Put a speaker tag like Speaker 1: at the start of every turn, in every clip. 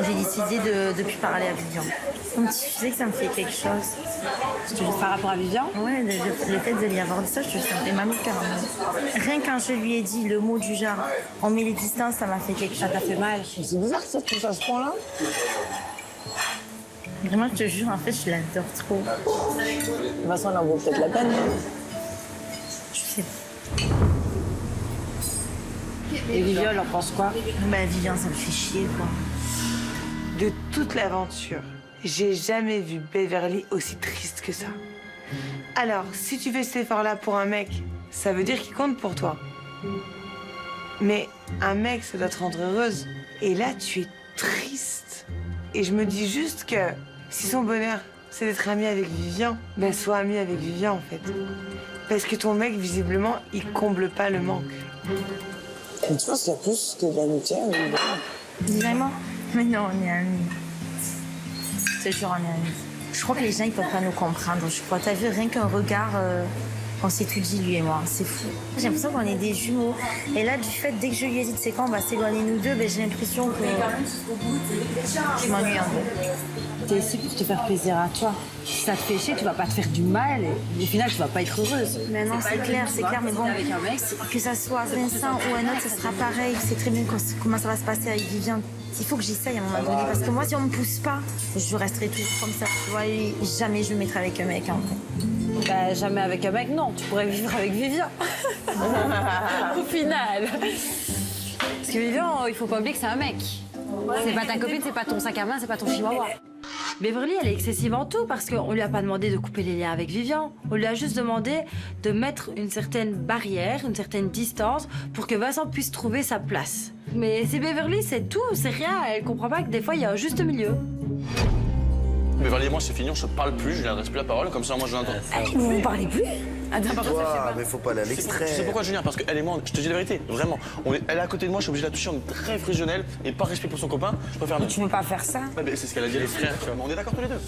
Speaker 1: J'ai décidé de plus parler à Vivian. Donc, tu sais que ça me fait quelque chose.
Speaker 2: Par rapport à Vivian?
Speaker 1: Ouais, le fait de lui avoir dit ça, je me sentais mal au cœur. Rien quand je lui ai dit le mot du genre, on met les distances, ça m'a fait quelque chose.
Speaker 2: Ça t'a fait mal.
Speaker 3: C'est bizarre que ça se touche à ce point-là.
Speaker 1: Vraiment, je te jure, en fait, je l'adore trop.
Speaker 3: De toute façon, elle en vaut peut-être la peine.
Speaker 1: Je sais pas.
Speaker 2: Et Vivian, elle en pense quoi?
Speaker 1: Bah, Vivian, ça me fait chier, quoi.
Speaker 4: De toute l'aventure, j'ai jamais vu Beverly aussi triste que ça. Alors, si tu fais cet effort-là pour un mec, ça veut dire qu'il compte pour toi. Mais un mec, ça doit te rendre heureuse. Et là, tu es triste. Et je me dis juste que si son bonheur, c'est d'être ami avec Vivian, ben sois ami avec Vivian, en fait. Parce que ton mec, visiblement, il comble pas le manque.
Speaker 3: Mais tu penses qu'il y a plus que de l'amitié ou...
Speaker 1: Vraiment? Mais non, on est amis. Je te jure, on est amis. Je crois que les gens, ils peuvent pas nous comprendre. Je crois, t'as vu, rien qu'un regard, on s'est tout dit, lui et moi. C'est fou. J'ai l'impression qu'on est des jumeaux. Et là, du fait, dès que je lui ai dit, c'est quand on va s'éloigner nous deux, ben, j'ai l'impression que je m'ennuie un peu.
Speaker 2: T'es ici pour te faire plaisir à toi. Si ça te fait chier, tu vas pas te faire du mal et au final, tu vas pas être heureuse.
Speaker 1: Mais non, c'est clair, mais bon,
Speaker 2: avec un mec.
Speaker 1: que ça soit Vincent ou un autre, ce sera pareil. C'est très bien comment ça va se passer avec Vivian. Il faut que j'essaye à un moment donné, parce que moi, si on me pousse pas, je resterai toujours comme ça, tu vois, et jamais je me mettrai avec un mec, en fait.
Speaker 2: Bah, jamais avec un mec, non. Tu pourrais vivre avec Vivian. Au final. Parce que Vivian, il faut pas oublier que c'est un mec. C'est pas ta copine, c'est pas ton sac à main, c'est pas ton chihuahua. Beverly, elle est excessive en tout parce qu'on lui a pas demandé de couper les liens avec Vivian. On lui a juste demandé de mettre une certaine barrière, une certaine distance pour que Vincent puisse trouver sa place. Mais c'est Beverly, c'est tout, c'est rien. Elle comprend pas que des fois, il y a un juste milieu.
Speaker 5: Beverly et moi, c'est fini, on se parle plus, je lui adresse plus la parole, comme ça, moi, je l'entends.
Speaker 2: Vous ne parlez plus? Attends, par contre, ça fait
Speaker 6: Toi,
Speaker 2: pas.
Speaker 6: mais faut pas aller à
Speaker 5: Tu
Speaker 6: l'extrême.
Speaker 5: sais pourquoi, Julien? Parce qu'elle et moi, je te dis la vérité, vraiment. Elle est à côté de moi, je suis obligé de la toucher, on est très fusionnels et par respect pour son copain, je préfère.
Speaker 7: Tu peux pas faire ça.
Speaker 5: Ouais, mais c'est ce qu'elle a dit à les frères, tu vois. Mais on est d'accord tous les deux.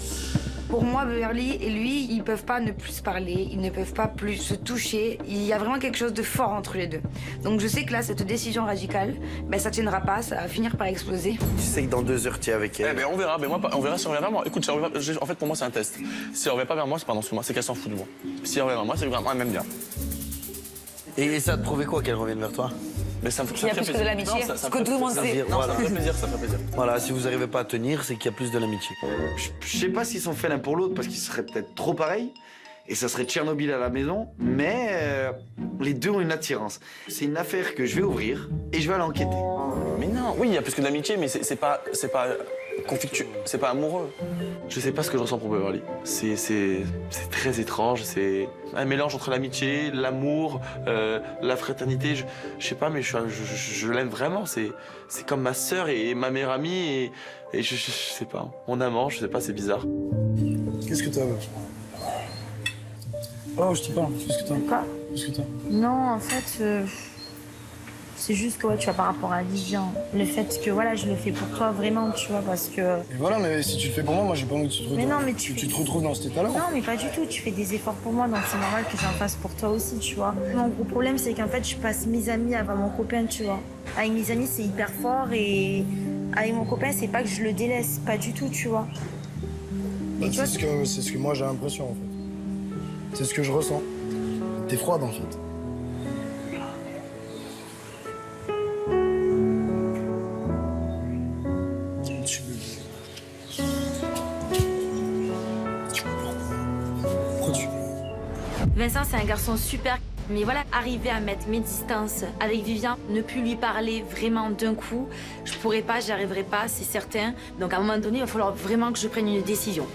Speaker 7: Pour moi, Beverly et lui, ils peuvent pas ne plus se parler, ils ne peuvent pas plus se toucher. Il y a vraiment quelque chose de fort entre les deux. Donc je sais que là, cette décision radicale, ben, ça tiendra pas, ça va finir par exploser.
Speaker 6: Tu sais que dans 2 heures, tu es avec
Speaker 5: Eh
Speaker 6: elle.
Speaker 5: ben, on verra, mais moi, on verra si on revient vers moi. Écoute, si elle revient en fait, pour moi, c'est un test. Si elle revient pas vers moi, c'est pas dans ce moi, c'est qu'elle s'en fout de moi. Si elle revient vers moi, c'est que vraiment, elle m'aime bien.
Speaker 6: Et ça te prouvait quoi qu'elle revienne vers toi?
Speaker 5: Mais ça me
Speaker 7: Il y a plus que de l'amitié, ce que tout le monde sait.
Speaker 5: Non, ça me fait plaisir, ça me fait plaisir.
Speaker 6: Voilà, si vous n'arrivez pas à tenir, c'est qu'il y a plus de l'amitié. Je sais pas s'ils sont faits l'un pour l'autre parce qu'ils seraient peut-être trop pareils et ça serait Tchernobyl à la maison, mais les deux ont une attirance. C'est une affaire que je vais ouvrir et je vais aller enquêter.
Speaker 5: Mais non, oui, il y a plus que d'amitié, mais c'est pas conflictueux, c'est pas amoureux. Je sais pas ce que je ressens pour Beverly. C'est très étrange, c'est un mélange entre l'amitié, l'amour, la fraternité. Je sais pas, mais je l'aime vraiment. C'est comme ma sœur et ma meilleure amie et je sais pas, mon amant, je sais pas, c'est bizarre.
Speaker 8: Qu'est-ce que t'as? Oh, je te parle. Qu'est-ce que t'as?
Speaker 1: Quoi?
Speaker 8: Qu'est-ce que t'as?
Speaker 1: Non, en fait, c'est juste que, ouais, tu vois, par rapport à Vivian, le fait que, voilà, je le fais pour toi, vraiment, tu vois, parce que...
Speaker 8: Et voilà, mais si tu le fais pour moi, moi j'ai pas envie que tu te retrouves,
Speaker 1: Mais non, mais tu
Speaker 8: te retrouves dans cet état-là.
Speaker 1: Non, mais pas du tout. Tu fais des efforts pour moi, donc c'est normal que j'en fasse pour toi aussi, tu vois. Mon gros problème, c'est qu'en fait, je passe mes amis avant mon copain, tu vois. Avec mes amis, c'est hyper fort et avec mon copain, c'est pas que je le délaisse, pas du tout, tu vois.
Speaker 8: Bah,
Speaker 1: Et tu vois,
Speaker 8: c'est ce que moi j'ai l'impression, en fait. C'est ce que je ressens. T'es froide, en fait.
Speaker 1: Vincent, c'est un garçon super. Mais voilà, arriver à mettre mes distances avec Vivian, ne plus lui parler vraiment d'un coup, je pourrais pas, j'y arriverai pas, c'est certain. Donc à un moment donné, il va falloir vraiment que je prenne une décision.